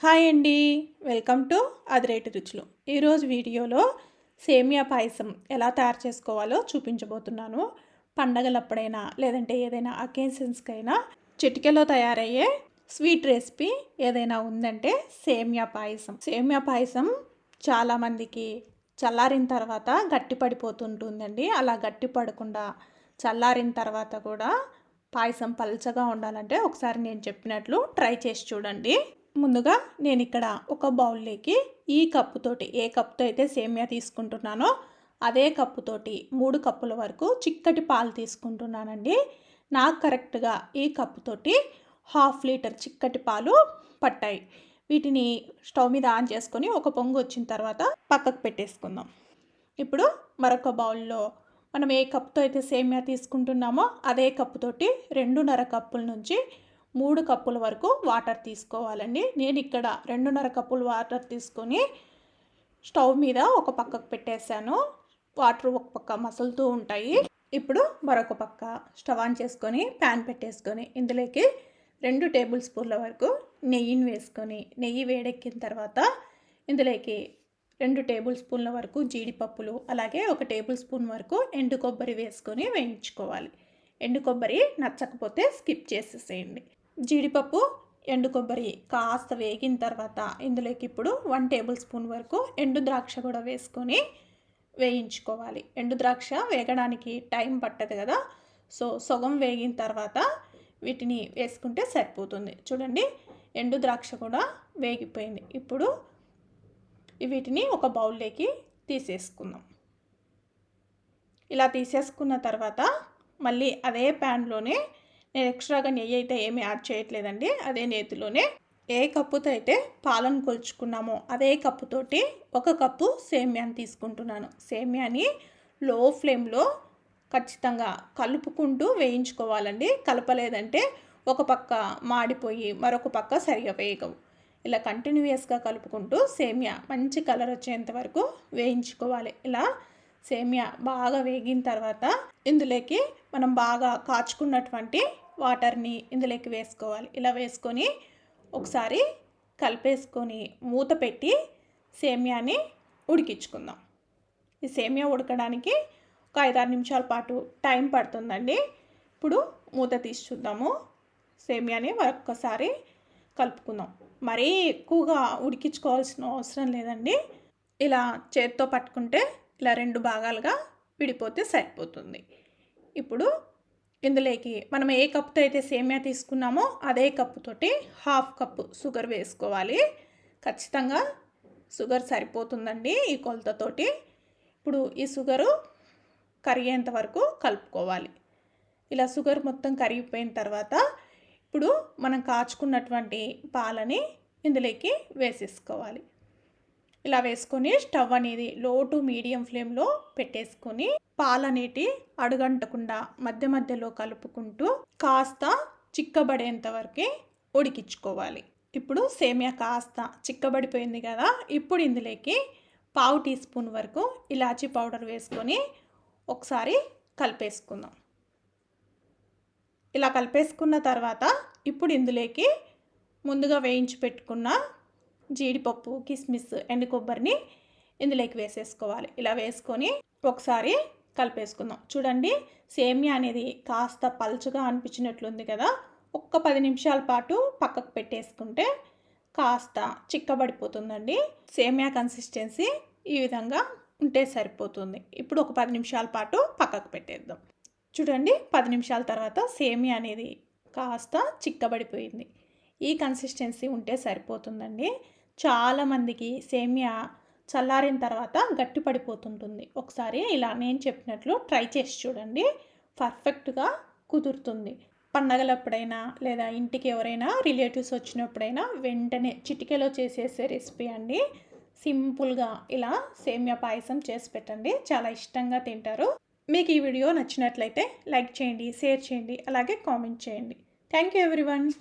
Hi అండి, welcome to అదిరేటి రుచులు. ఈరోజు వీడియోలో సేమియా పాయసం ఎలా తయారు చేసుకోవాలో చూపించబోతున్నాను. పండగలప్పుడైనా లేదంటే ఏదైనా అకేషన్స్కైనా చిటికెలో తయారయ్యే స్వీట్ రెసిపీ ఏదైనా ఉందంటే సేమియా పాయసం. సేమియా పాయసం చాలామందికి చల్లారిన తర్వాత గట్టి పడిపోతుంటుందండి. అలా గట్టి పడకుండా చల్లారిన తర్వాత కూడా పాయసం పల్చగా ఉండాలంటే ఒకసారి నేను చెప్పినట్లు ట్రై చేసి చూడండి. ముందుగా నేను ఇక్కడ ఒక బౌల్లోకి ఈ కప్పుతోటి, ఏ కప్పుతో అయితే సేమియా తీసుకుంటున్నానో అదే కప్పుతోటి 3 కప్పుల వరకు చిక్కటి పాలు తీసుకుంటున్నానండి. నాకు కరెక్ట్గా ఈ కప్పుతోటి 1/2 లీటర్ చిక్కటి పాలు పట్టాయి. వీటిని స్టవ్ మీద ఆన్ చేసుకొని ఒక పొంగు వచ్చిన తర్వాత పక్కకు పెట్టేసుకుందాం. ఇప్పుడు మరొక బౌల్లో మనం ఏ కప్పుతో అయితే సేమియా తీసుకుంటున్నామో అదే కప్పుతోటి 2.5 కప్పుల నుంచి 3 కప్పుల వరకు వాటర్ తీసుకోవాలండి. నేను ఇక్కడ 2.5 కప్పులు వాటర్ తీసుకొని స్టవ్ మీద ఒక పక్కకు పెట్టేశాను. వాటర్ ఒక పక్క మసులుతూ ఉంటాయి. ఇప్పుడు మరొక పక్క స్టవ్ ఆన్ చేసుకొని ప్యాన్ పెట్టేసుకొని ఇందులోకి 2 టేబుల్ స్పూన్ల వరకు నెయ్యిని వేసుకొని, నెయ్యి వేడెక్కిన తర్వాత ఇందులోకి 2 టేబుల్ స్పూన్ల వరకు జీడిపప్పులు, అలాగే 1 టేబుల్ స్పూన్ వరకు ఎండు కొబ్బరి వేసుకొని వేయించుకోవాలి. ఎండు కొబ్బరి నచ్చకపోతే స్కిప్ చేసేసేయండి. జీడిపప్పు, ఎండు కొబ్బరి కాస్త వేగిన తర్వాత ఇందులోకి ఇప్పుడు 1 టేబుల్ స్పూన్ వరకు ఎండు ద్రాక్ష కూడా వేసుకొని వేయించుకోవాలి. ఎండు ద్రాక్ష వేగడానికి టైం పట్టదు కదా, సో సగం వేగిన తర్వాత వీటిని వేసుకుంటే సరిపోతుంది. చూడండి, ఎండు ద్రాక్ష కూడా వేగిపోయింది. ఇప్పుడు వీటిని ఒక బౌల్లోకి తీసేసుకుందాం. ఇలా తీసేసుకున్న తర్వాత మళ్ళీ అదే ప్యాన్లోనే, నేను ఎక్స్ట్రాగా నెయ్యి అయితే ఏమీ యాడ్ చేయట్లేదండి, అదే నేతిలోనే ఏ కప్పుతో అయితే పాలను కొలుచుకున్నామో అదే కప్పుతోటి 1 కప్పు సేమియాని తీసుకుంటున్నాను. సేమియాని లో ఫ్లేమ్లో ఖచ్చితంగా కలుపుకుంటూ వేయించుకోవాలండి. కలపలేదంటే ఒక పక్క మాడిపోయి మరొక పక్క సరిగా వేగవు. ఇలా కంటిన్యూయస్గా కలుపుకుంటూ సేమియా మంచి కలర్ వచ్చేంత వరకు వేయించుకోవాలి. ఇలా సేమియా బాగా వేగిన తర్వాత ఇందులోకి మనం బాగా కాచుకున్నటువంటి వాటర్ని ఇందులోకి వేసుకోవాలి. ఇలా వేసుకొని ఒకసారి కలిపేసుకొని మూత పెట్టి సేమియాని ఉడికించుకుందాం. ఈ సేమియా ఉడకడానికి ఒక 5-6 నిమిషాల పాటు టైం పడుతుందండి. ఇప్పుడు మూత తీసి చూద్దాము. సేమియాని మరొకసారి కలుపుకుందాం. మరీ ఎక్కువగా ఉడికించుకోవాల్సిన అవసరం లేదండి. ఇలా చేత్తో పట్టుకుంటే ఇలా 2 భాగాలుగా విడిపోతే సరిపోతుంది. ఇప్పుడు ఇందులోకి మనం ఏ కప్పుతో అయితే సేమియా తీసుకున్నామో అదే కప్పుతోటి 1/2 కప్పు షుగర్ వేసుకోవాలి. ఖచ్చితంగా షుగర్ సరిపోతుందండి ఈ కొలతతోటి. ఇప్పుడు ఈ షుగరు కరిగేంత వరకు కలుపుకోవాలి. ఇలా షుగర్ మొత్తం కరిగిపోయిన తర్వాత ఇప్పుడు మనం కాచుకున్నటువంటి పాలని ఇందులోకి వేసేసుకోవాలి. ఇలా వేసుకొని స్టవ్ అనేది లో టు మీడియం ఫ్లేమ్లో పెట్టేసుకొని పాలనేటి అడుగంటకుండా మధ్య మధ్యలో కలుపుకుంటూ కాస్త చిక్కబడేంత వరకు ఉడికించుకోవాలి. ఇప్పుడు సేమియా కాస్త చిక్కబడిపోయింది కదా, ఇప్పుడు ఇందులోకి 1/2 టీ స్పూన్ వరకు ఇలాచీ పౌడర్ వేసుకొని ఒకసారి కలిపేసుకుందాం. ఇలా కలిపేసుకున్న తర్వాత ఇప్పుడు ఇందులోకి ముందుగా వేయించి పెట్టుకున్న జీడిపప్పు, కిస్మిస్, ఎండు కొబ్బరిని ఇందులోకి వేసేసుకోవాలి. ఇలా వేసుకొని ఒకసారి కలిపేసుకుందాం. చూడండి, సేమియా అనేది కాస్త పల్చగా అనిపించినట్లుంది కదా, ఒక్క 10 నిమిషాల పాటు పక్కకు పెట్టేసుకుంటే కాస్త చిక్కబడిపోతుందండి. సేమియా కన్సిస్టెన్సీ ఈ విధంగా ఉంటే సరిపోతుంది. ఇప్పుడు ఒక 10 నిమిషాల పాటు పక్కకు పెట్టేద్దాం. చూడండి, 10 నిమిషాల తర్వాత సేమియా అనేది కాస్త చిక్కబడిపోయింది. ఈ కన్సిస్టెన్సీ ఉంటే సరిపోతుందండి. చాలామందికి సేమియా చల్లారిన తర్వాత గట్టి పడిపోతుంటుంది. ఒకసారి ఇలా నేను చెప్పినట్లు ట్రై చేసి చూడండి, పర్ఫెక్ట్గా కుదురుతుంది. పండగలప్పుడైనా లేదా ఇంటికి ఎవరైనా రిలేటివ్స్ వచ్చినప్పుడైనా వెంటనే చిటికెలో చేసేసే రెసిపీ అండి. సింపుల్గా ఇలా సేమియా పాయసం చేసి పెట్టండి, చాలా ఇష్టంగా తింటారు. మీకు ఈ వీడియో నచ్చినట్లయితే లైక్ చేయండి, షేర్ చేయండి, అలాగే కామెంట్ చేయండి. Thank you everyone.